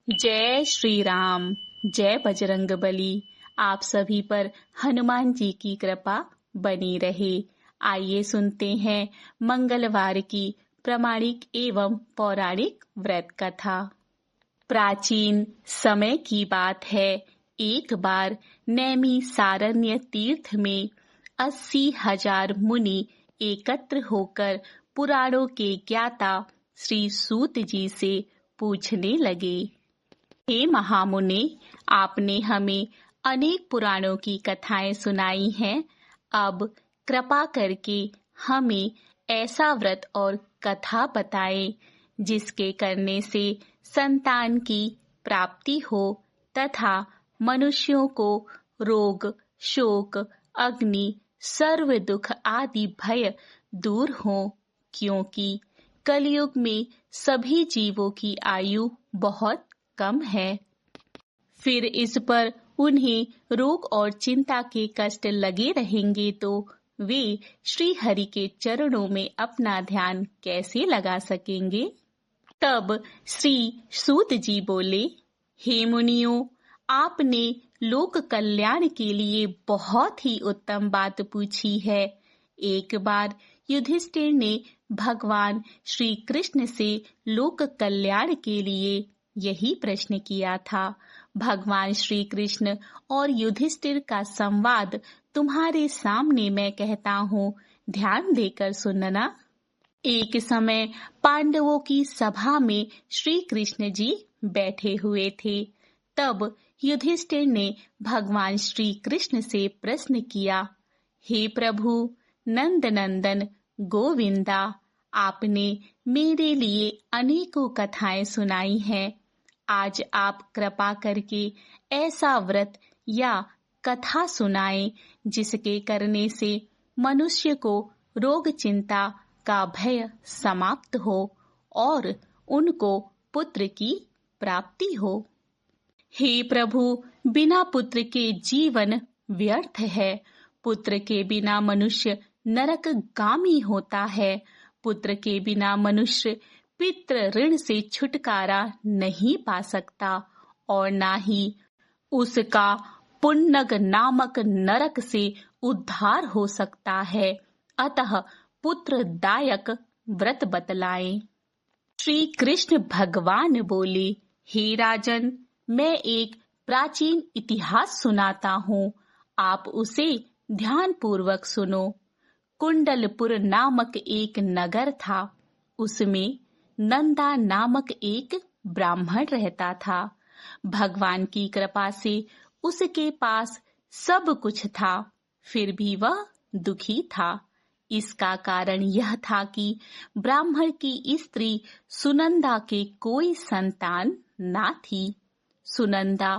जय श्री राम। जय बजरंगबली। आप सभी पर हनुमान जी की कृपा बनी रहे। आइए सुनते हैं मंगलवार की प्रामाणिक एवं पौराणिक व्रत कथा। प्राचीन समय की बात है। एक बार नैमी सारण्य तीर्थ में 80,000 मुनि एकत्र होकर पुराणों के ज्ञाता श्री सूत जी से पूछने लगे, हे महामुने, आपने हमें अनेक पुराणों की कथाएं सुनाई हैं। अब कृपा करके हमें ऐसा व्रत और कथा बताएं जिसके करने से संतान की प्राप्ति हो तथा मनुष्यों को रोग, शोक, अग्नि, सर्व दुख आदि भय दूर हो, क्योंकि कलयुग में सभी जीवों की आयु बहुत कम है। फिर इस पर उन्हें रोग और चिंता के कष्ट लगे रहेंगे तो वे श्री हरि के चरणों में अपना ध्यान कैसे लगा सकेंगे। तब श्री सूत जी बोले, हे मुनियों, आपने लोक कल्याण के लिए बहुत ही उत्तम बात पूछी है। एक बार युधिष्ठिर ने भगवान श्री कृष्ण से लोक कल्याण के लिए यही प्रश्न किया था। भगवान श्री कृष्ण और युधिष्ठिर का संवाद तुम्हारे सामने मैं कहता हूँ, ध्यान देकर सुनना। एक समय पांडवों की सभा में श्री कृष्ण जी बैठे हुए थे। तब युधिष्ठिर ने भगवान श्री कृष्ण से प्रश्न किया, हे प्रभु नंद नंदन गोविंदा, आपने मेरे लिए अनेकों कथाएं सुनाई हैं। आज आप कृपा करके ऐसा व्रत या कथा सुनाएं जिसके करने से मनुष्य को रोग चिंता का भय समाप्त हो और उनको पुत्र की प्राप्ति हो। हे प्रभु, बिना पुत्र के जीवन व्यर्थ है। पुत्र के बिना मनुष्य नरकगामी होता है। पुत्र के बिना मनुष्य पितृ ऋण से छुटकारा नहीं पा सकता और ना ही उसका पुन्नग नामक नरक से उद्धार हो सकता है। अतः पुत्रदायक व्रत बतलाएं। श्री कृष्ण भगवान बोले, हे राजन, मैं एक प्राचीन इतिहास सुनाता हूँ, आप उसे ध्यान पूर्वक सुनो। कुंडलपुर नामक एक नगर था। उसमें नंदा नामक एक ब्राह्मण रहता था। भगवान की कृपा से उसके पास सब कुछ था, फिर भी वह दुखी था। इसका कारण यह था कि ब्राह्मण की स्त्री सुनंदा के कोई संतान ना थी। सुनंदा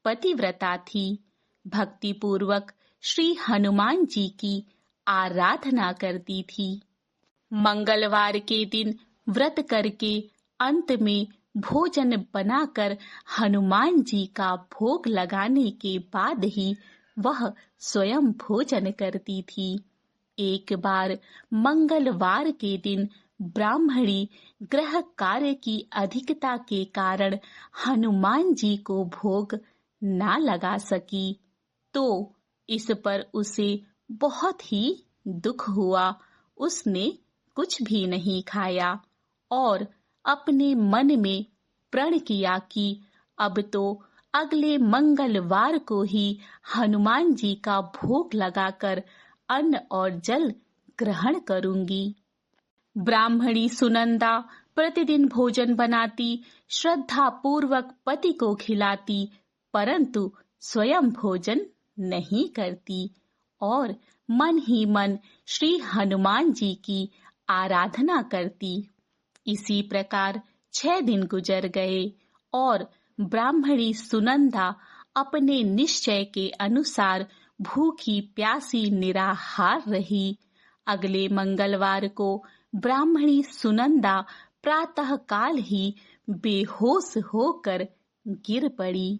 पतिव्रता थी। भक्ति पूर्वक श्री हनुमान जी की आराधना करती थी। मंगलवार के दिन व्रत करके अंत में भोजन बनाकर हनुमान जी का भोग लगाने के बाद ही वह स्वयं भोजन करती थी। एक बार मंगलवार के दिन ब्राह्मणी गृह कार्य की अधिकता के कारण हनुमान जी को भोग ना लगा सकी, तो इस पर उसे बहुत ही दुख हुआ। उसने कुछ भी नहीं खाया और अपने मन में प्रण किया कि अब तो अगले मंगलवार को ही हनुमान जी का भोग लगाकर अन्न और जल ग्रहण करूंगी। ब्राह्मणी सुनंदा प्रतिदिन भोजन बनाती, श्रद्धा पूर्वक पति को खिलाती, परंतु स्वयं भोजन नहीं करती और मन ही मन श्री हनुमान जी की आराधना करती। इसी प्रकार 6 दिन गुजर गए और ब्राह्मणी सुनंदा अपने निश्चय के अनुसार भूखी प्यासी निराहार रही। अगले मंगलवार को ब्राह्मणी सुनंदा प्रातः काल ही बेहोश होकर गिर पड़ी।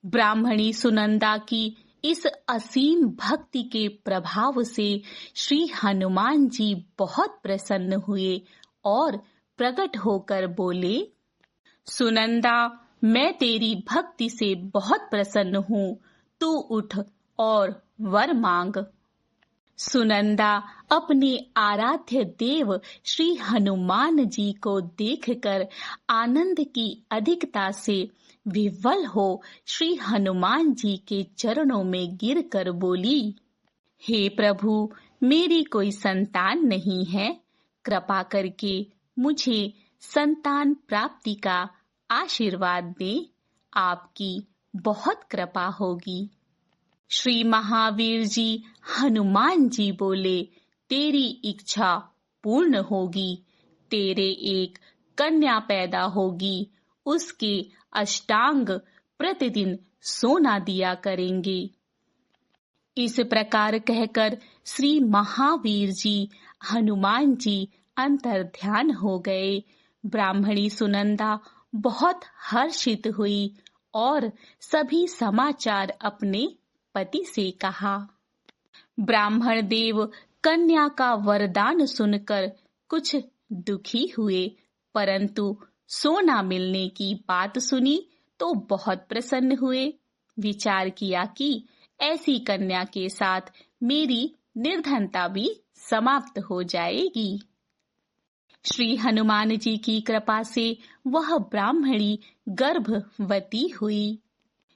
ब्राह्मणी सुनंदा की इस असीम भक्ति के प्रभाव से श्री हनुमान जी बहुत प्रसन्न हुए और प्रकट होकर बोले, सुनंदा, मैं तेरी भक्ति से बहुत प्रसन्न हूँ, तू उठ और वर मांग। सुनंदा अपने आराध्य देव श्री हनुमान जी को देखकर आनंद की अधिकता से विह्वल हो श्री हनुमान जी के चरणों में गिरकर बोली, हे प्रभु, मेरी कोई संतान नहीं है, कृपा करके मुझे संतान प्राप्ति का आशीर्वाद दें, आपकी बहुत कृपा होगी। श्री महावीर जी हनुमान जी बोले, तेरी इच्छा पूर्ण होगी, तेरे एक कन्या पैदा होगी, उसके अष्टांग प्रतिदिन सोना दिया करेंगे। इस प्रकार कहकर श्री महावीर जी हनुमान जी अंतर्ध्यान हो गए। ब्राह्मणी सुनंदा बहुत हर्षित हुई और सभी समाचार अपने पति से कहा। ब्राह्मण देव कन्या का वरदान सुनकर कुछ दुखी हुए, परंतु सोना मिलने की बात सुनी तो बहुत प्रसन्न हुए। विचार किया कि ऐसी कन्या के साथ मेरी निर्धनता भी समाप्त हो जाएगी। श्री हनुमान जी की कृपा से वह ब्राह्मणी गर्भवती हुई।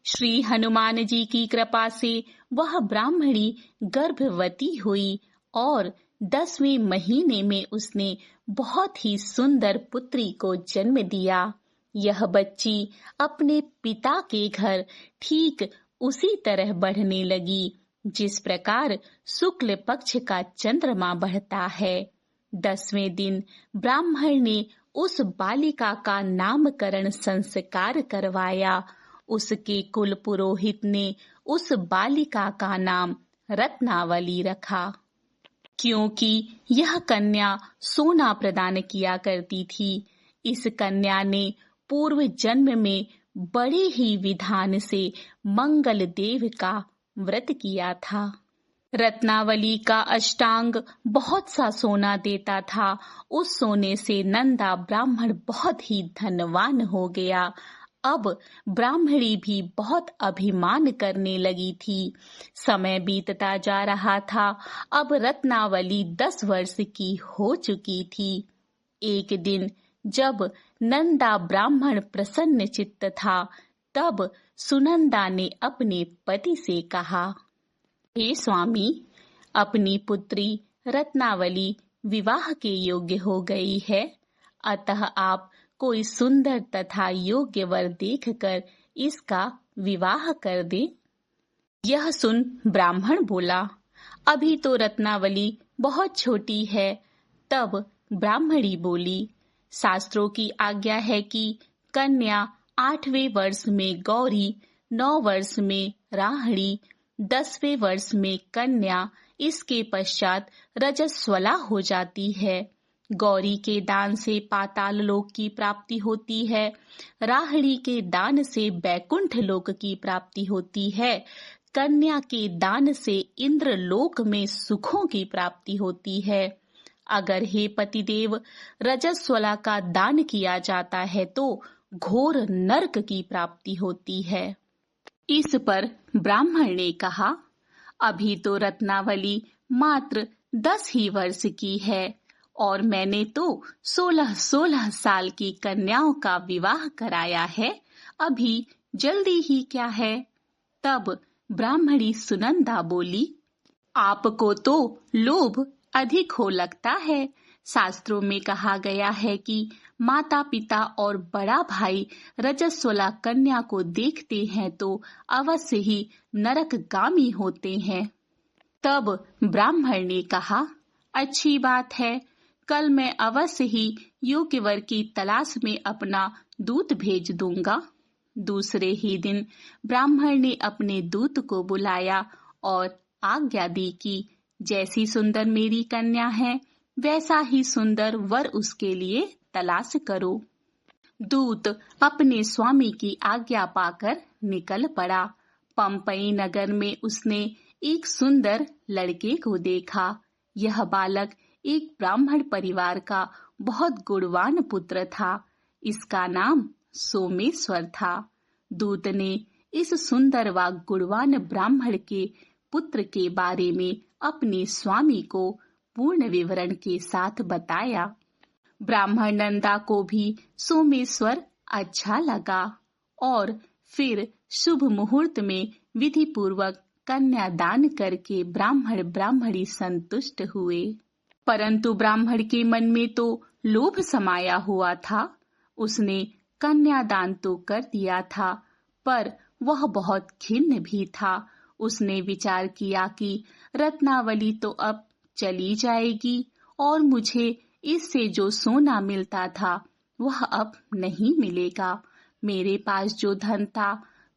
श्री हनुमान जी की कृपा से वह ब्राह्मणी गर्भवती हुई और 10वें महीने में उसने बहुत ही सुंदर पुत्री को जन्म दिया। यह बच्ची अपने पिता के घर ठीक उसी तरह बढ़ने लगी जिस प्रकार शुक्ल पक्ष का चंद्रमा बढ़ता है। 10वें दिन ब्राह्मण ने उस बालिका का नामकरण संस्कार करवाया। उसके कुल पुरोहित ने उस बालिका का नाम रत्नावली रखा, क्योंकि यह कन्या सोना प्रदान किया करती थी। इस कन्या ने पूर्व जन्म में बड़े ही विधान से मंगल देव का व्रत किया था। रत्नावली का अष्टांग बहुत सा सोना देता था। उस सोने से नंदा ब्राह्मण बहुत ही धनवान हो गया। अब ब्राह्मणी भी बहुत अभिमान करने लगी थी। समय बीतता जा रहा था। अब रत्नावली 10 वर्ष की हो चुकी थी। एक दिन जब नंदा ब्राह्मण प्रसन्न चित्त था, तब सुनंदा ने अपने पति से कहा, हे स्वामी, अपनी पुत्री रत्नावली विवाह के योग्य हो गई है, अतः आप कोई सुंदर तथा योग्य वर देखकर इसका विवाह कर दें। यह सुन ब्राह्मण बोला, अभी तो रत्नावली बहुत छोटी है। तब ब्राह्मणी बोली, शास्त्रों की आज्ञा है कि कन्या 8वें वर्ष में गौरी, 9 वर्ष में राहड़ी, 10वें वर्ष में कन्या, इसके पश्चात रजस्वला हो जाती है। गौरी के दान से पाताल लोक की प्राप्ति होती है, राहड़ी के दान से बैकुंठ लोक की प्राप्ति होती है, कन्या के दान से इंद्र लोक में सुखों की प्राप्ति होती है। अगर हे पतिदेव रजस्वला का दान किया जाता है तो घोर नरक की प्राप्ति होती है। इस पर ब्राह्मण ने कहा, अभी तो रत्नावली मात्र 10 ही वर्ष की है और मैंने तो 16-16 साल की कन्याओं का विवाह कराया है, अभी जल्दी ही क्या है। तब ब्राह्मणी सुनंदा बोली, आपको तो लोभ अधिक हो लगता है। शास्त्रों में कहा गया है कि माता पिता और बड़ा भाई रजस्वला कन्या को देखते हैं तो अवश्य ही नरकगामी होते हैं। तब ब्राह्मण ने कहा, अच्छी बात है, कल मैं अवश्य ही योग्य वर की तलाश में अपना दूत भेज दूंगा। दूसरे ही दिन ब्राह्मण ने अपने दूत को बुलाया और आज्ञा दी कि जैसी सुंदर मेरी कन्या है, वैसा ही सुंदर वर उसके लिए तलाश करो। दूत अपने स्वामी की आज्ञा पाकर निकल पड़ा। पंपई नगर में उसने एक सुंदर लड़के को देखा। यह बालक एक ब्राह्मण परिवार का बहुत गुणवान पुत्र था। इसका नाम सोमेश्वर था। दूत ने इस सुंदर व गुणवान ब्राह्मण के पुत्र के बारे में अपने स्वामी को पूर्ण विवरण के साथ बताया। ब्राह्मण नंदा को भी सोमेश्वर अच्छा लगा और फिर शुभ मुहूर्त में विधि पूर्वक कन्यादान करके ब्राह्मण ब्राह्मणी संतुष्ट हुए। परंतु ब्राह्मण के मन में तो लोभ समाया हुआ था। उसने कन्यादान तो कर दिया था, पर वह बहुत खिन्न भी था। उसने विचार किया कि रत्नावली तो अब चली जाएगी और मुझे इससे जो सोना मिलता था वह अब नहीं मिलेगा। मेरे पास जो धन था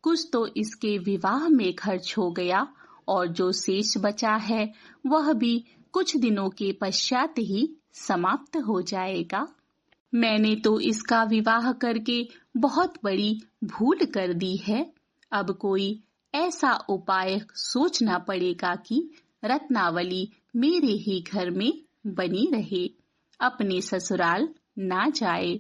कुछ तो इसके विवाह में खर्च हो गया और जो शेष बचा है वह भी कुछ दिनों के पश्चात ही समाप्त हो जाएगा। मैंने तो इसका विवाह करके बहुत बड़ी भूल कर दी है। अब कोई ऐसा उपाय सोचना पड़ेगा कि रत्नावली मेरे ही घर में बनी रहे, अपने ससुराल ना जाए।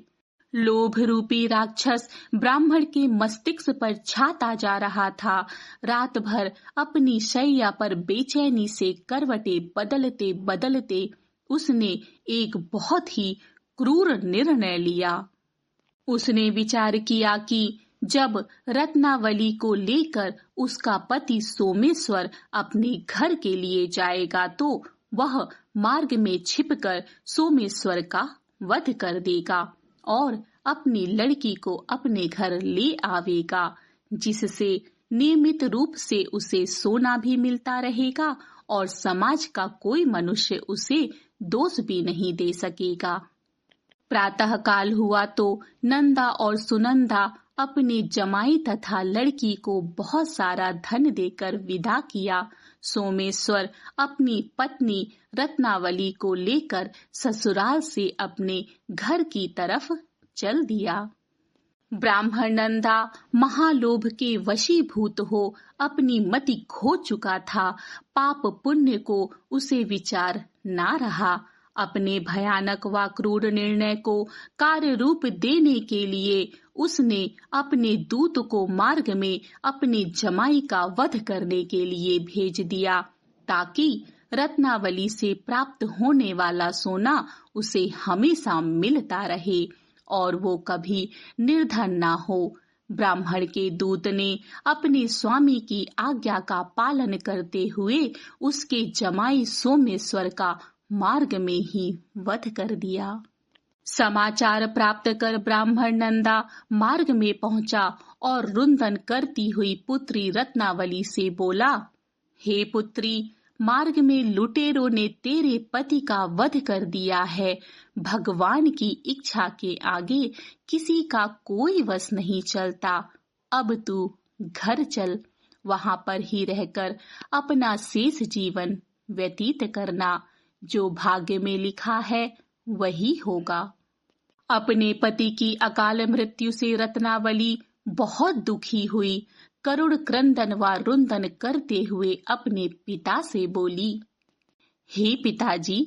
लोभ रूपी राक्षस ब्राह्मण के मस्तिष्क पर छाता जा रहा था। रात भर अपनी शैया पर बेचैनी से करवटे बदलते बदलते उसने एक बहुत ही क्रूर निर्णय लिया। उसने विचार किया कि जब रत्नावली को लेकर उसका पति सोमेश्वर अपने घर के लिए जाएगा तो वह मार्ग में छिपकर सोमेश्वर का वध कर देगा और अपनी लड़की को अपने घर ले आवेगा, जिससे नियमित रूप से उसे सोना भी मिलता रहेगा और समाज का कोई मनुष्य उसे दोष भी नहीं दे सकेगा। प्रातः काल हुआ तो नंदा और सुनंदा अपने जमाई तथा लड़की को बहुत सारा धन देकर विदा किया। सोमेश्वर अपनी पत्नी रत्नावली को लेकर ससुराल से अपने घर की तरफ चल दिया। ब्राह्मण नंदा महालोभ के वशीभूत हो अपनी मति खो चुका था। पाप पुण्य को उसे विचार ना रहा। अपने भयानक व क्रूर निर्णय को कार्य रूप देने के लिए उसने अपने दूत को मार्ग में अपने जमाई का वध करने के लिए भेज दिया, ताकि रत्नावली से प्राप्त होने वाला सोना उसे हमेशा मिलता रहे और वो कभी निर्धन ना हो। ब्राह्मण के दूत ने अपने स्वामी की आज्ञा का पालन करते हुए उसके जमाई सोमेश्वर का मार्ग में ही वध कर दिया। समाचार प्राप्त कर ब्राह्मण नंदा मार्ग में पहुंचा और रुंदन करती हुई पुत्री रत्नावली से बोला, हे पुत्री, मार्ग में लुटेरों ने तेरे पति का वध कर दिया है। भगवान की इच्छा के आगे किसी का कोई वश नहीं चलता। अब तू घर चल, वहां पर ही रहकर अपना शेष जीवन व्यतीत करना। जो भाग्य में लिखा है वही होगा। अपने पति की अकाल मृत्यु से रत्नावली बहुत दुखी हुई। करुण क्रंदन व रुंदन करते हुए अपने पिता से बोली, हे पिताजी,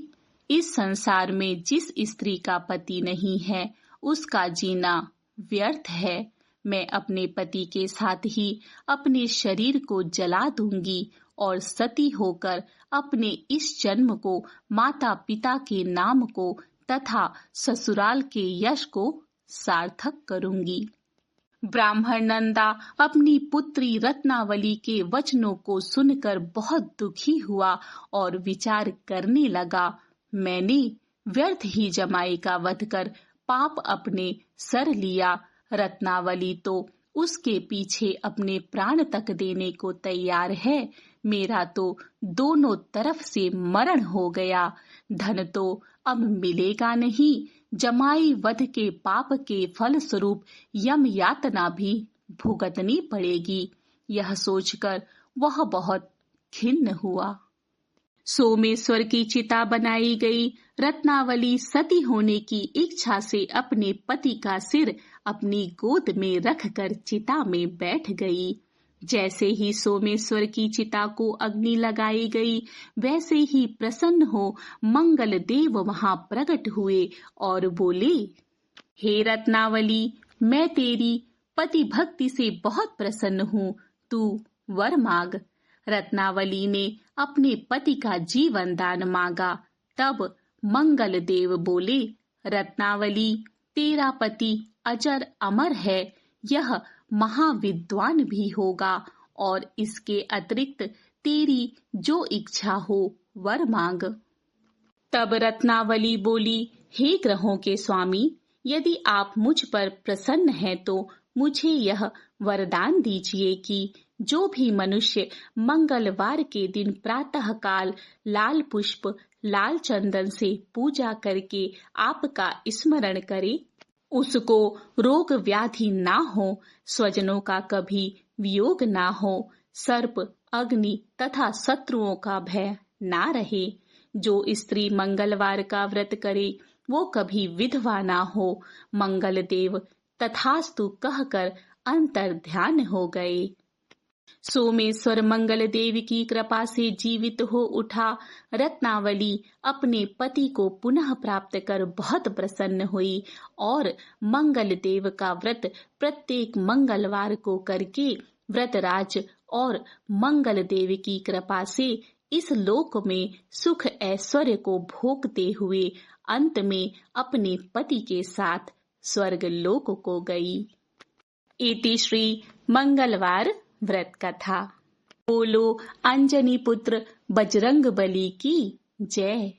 इस संसार में जिस स्त्री का पति नहीं है उसका जीना व्यर्थ है। मैं अपने पति के साथ ही अपने शरीर को जला दूंगी और सती होकर अपने इस जन्म को, माता पिता के नाम को तथा ससुराल के यश को सार्थक करूंगी। ब्राह्मण नंदा अपनी पुत्री रत्नावली के वचनों को सुनकर बहुत दुखी हुआ और विचार करने लगा, मैंने व्यर्थ ही जमाई का वध कर पाप अपने सर लिया। रत्नावली तो उसके पीछे अपने प्राण तक देने को तैयार है। मेरा तो दोनों तरफ से मरण हो गया। धन तो अब मिलेगा नहीं। जमाई वध के पाप के फल स्वरूप यम यातना भी भुगतनी पड़ेगी। यह सोचकर वह बहुत खिन्न हुआ। सोमेश्वर की चिता बनाई गई। रत्नावली सती होने की इच्छा से अपने पति का सिर अपनी गोद में रखकर चिता में बैठ गई। जैसे ही सोमेश्वर की चिता को अग्नि लगाई गई, वैसे ही प्रसन्न हो मंगल देव वहां प्रकट हुए और बोले, हे रत्नावली, मैं तेरी पति भक्ति से बहुत प्रसन्न हूँ, तू वर मांग। रत्नावली ने अपने पति का जीवन दान मांगा। तब मंगल देव बोले, रत्नावली, तेरा पति अजर अमर है, यह महाविद्वान भी होगा, और इसके अतिरिक्त तेरी जो इच्छा हो वर मांग। तब रत्नावली बोली, हे ग्रहों के स्वामी, यदि आप मुझ पर प्रसन्न हैं तो मुझे यह वरदान दीजिए कि जो भी मनुष्य मंगलवार के दिन प्रातः काल लाल पुष्प लाल चंदन से पूजा करके आपका स्मरण करे, उसको रोग व्याधि ना हो, स्वजनों का कभी वियोग ना हो, सर्प अग्नि तथा शत्रुओं का भय ना रहे। जो स्त्री मंगलवार का व्रत करे वो कभी विधवा ना हो। मंगल देव तथास्तु कहकर अंतर ध्यान हो गए। सोमेश्वर मंगल देव की कृपा से जीवित हो उठा। रत्नावली अपने पति को पुनः प्राप्त कर बहुत प्रसन्न हुई और मंगल देव का व्रत प्रत्येक मंगलवार को करके व्रतराज और मंगल देव की कृपा से इस लोक में सुख ऐश्वर्य को भोगते हुए अंत में अपने पति के साथ स्वर्ग लोक को गई। इति श्री मंगलवार व्रत कथा। बोलो अंजनी पुत्र बजरंग बली की जय।